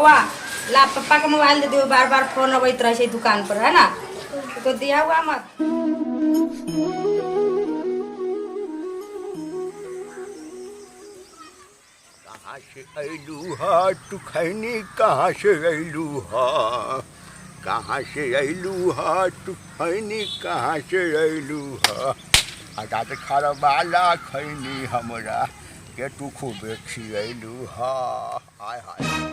बउआ ला पापा के मोबाइल दे दियो, बार बार फोन अबैत रहे छै दुकान पर, है ना? तो दिया हुआ मत। कहाँ से अयलू हा तू खैनी, कहाँ से अयलू हा, कहाँ से अयलू हा तू खैनी, कहाँ से अयलू हा। हटा के खारा बाला खैनी हमरा के तू खूब खियलू हा। हाय हाय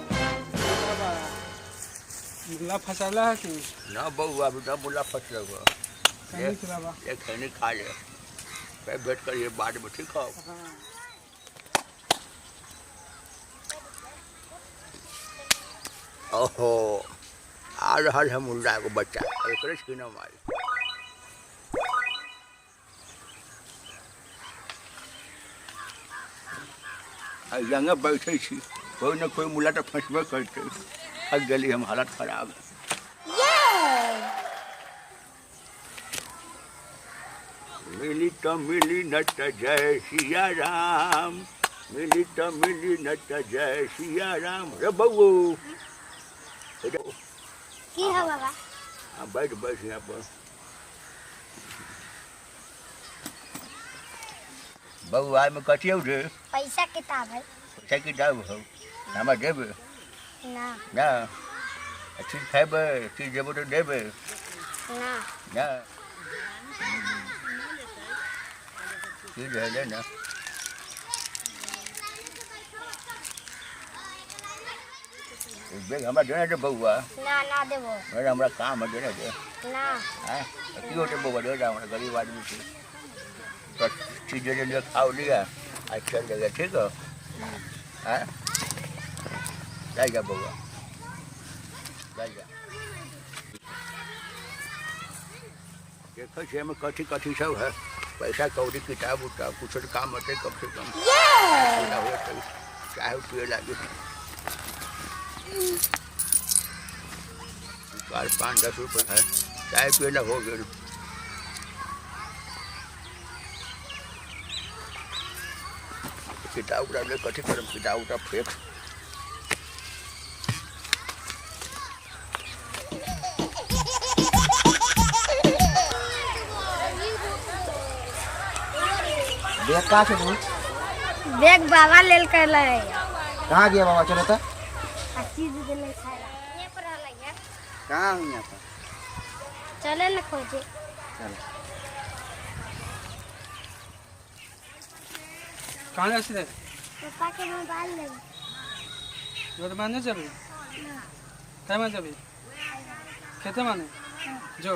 मुला फसाला है कि ना बउआ बेटा मुला फस लगा ये खैनी खा ले, फिर भेंट करिए बाद में, ठीक हो? ओहो आ रहा है मुर्गा को बच्चा, एक की नाम आई जंगे बैठे छी, कोई ना कोई मुला तो फंसबे करते। थक गली हम, हालत खराब है। मिली तो मिली न त जय सिया राम, मिली तो मिली न त जय सिया राम। रे बउओ की है बाबा? हाँ बैठ बैठ यहाँ पर। बउआ में कथी हो रे? पैसा किताब है। पैसा किताब हो, हमारा देवे ना ना, चीज खेबे चीज देबो तो देवे ना ना, चीज है ले ना। बैग हमारा देना दे बउआ, ना ना देबो मेरा हमारा काम है देना दे। ना हाँ की होते बउआ दे, हमारा गरीब आदमी थी तो चीज दे लिया, खाओ लिया, आज चल जाएगा, ठीक है? हाँ जाएगा बउआ, जाएगा। देखो छे में कथी कथी सब है, पैसा कौड़ी किताब उताब कुछ तो काम होते कम से कम, चाहे पिए लगे 5-10 रुपये है, चाय पिए ला हो गए। किताब उताब ले कथी करम, किताब उताब फेंक। बैग कहाँ से तू? बैग बाबा लेल कर ले। कहाँ गया बाबा? चलो तो चीज दे ले खाएगा ये पर है। कहाँ हूँ यहाँ पर? चले ना खोजे। चलो कहाँ जाती है? पापा के मोबाइल ले। जो माने जाबे काय माने जाबे खेते माने जो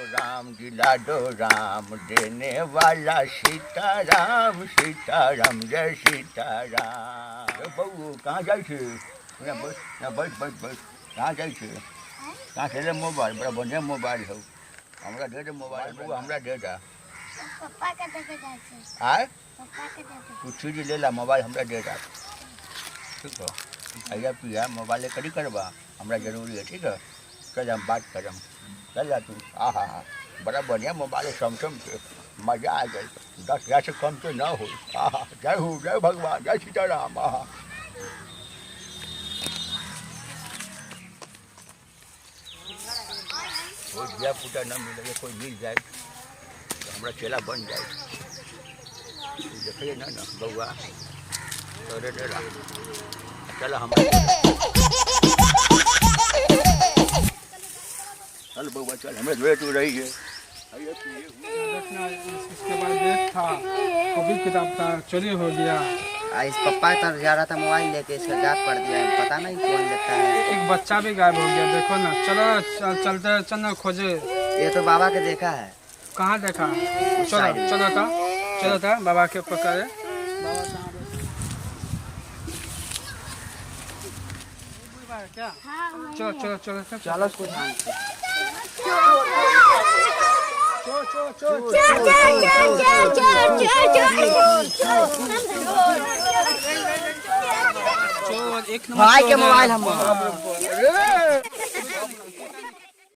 राम जी लाडो राम देने वाला सीताराम, सीताराम जय सीताराम। बउओ कहाँ जाए छे? यहाँ बैठ बैठ बैठ। कहाँ जाए छे? कहाँ से मोबाइल? बड़ा बढ़िया मोबाइल हो, हमरा दे दे मोबाइल। बउआ हमरा दे दा। पापा के देके जाए छे। आय पापा के देके कुछ चीज ले ला, मोबाइल हमरा दे दा, ठीक है? भैया पिया मोबाइल कड़ी करबा, हमरा जरूरी है, ठीक है? चल हम बात करम, चल जा तू। हाँ बड़ा बढ़िया मोबाइल है, सैमसंग के, मजा आ गई। 10,000 से कम तो ना हो। जय हो, जय भगवान, जय सीताराम। कोई दिया पुटा न मिले, कोई मिल जाए तो हमारा चेला बन जाए। देखिए ना ना बउआ तो रे डेरा, चलो हम चल बउआ चल, हमें जो तू रही है। देखना इसके बाद बैग था, कॉपी किताब था, चोरी हो गया। इस पप्पा की तरफ जा रहा था मोबाइल लेके, इसका गायब कर दिया है, पता नहीं कौन लेता है। एक बच्चा भी गायब हो गया, देखो ना। चलो चलते चलना खोजे। ये तो बाबा के देखा है। कहाँ देखा? चलो था बाबा के पकड़े। बाबा कहाँ क्या? चलो चलो उसको ध्यान से। एक भाई के मोबाइल हम